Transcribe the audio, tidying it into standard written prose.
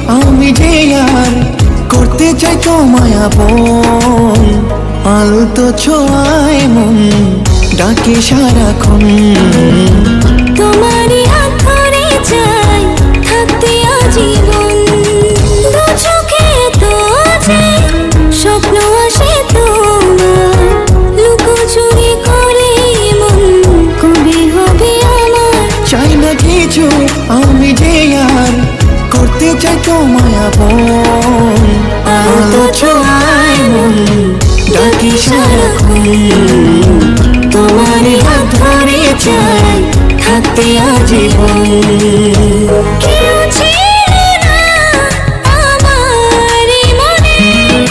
আমি যে আর করতে চাই তোমায় আপন। আলতো ছোঁয়ায় মন ডাকে সারাক্ষণ। তোমারই হাত ধরে চাই থাকতে আজীবন। দু চোখে তো যে স্বপ্ন আসে তোমার, লুকোচুরি করে মন কবে হবে আমার। চাই না কিছু আমি যে আর করতে চাই তোমায় আপন। আলতো ছোঁয়ায় মন ডাকে সারাক্ষণ। তোমারই হাত ধরে চাই থাকতে আজীবন।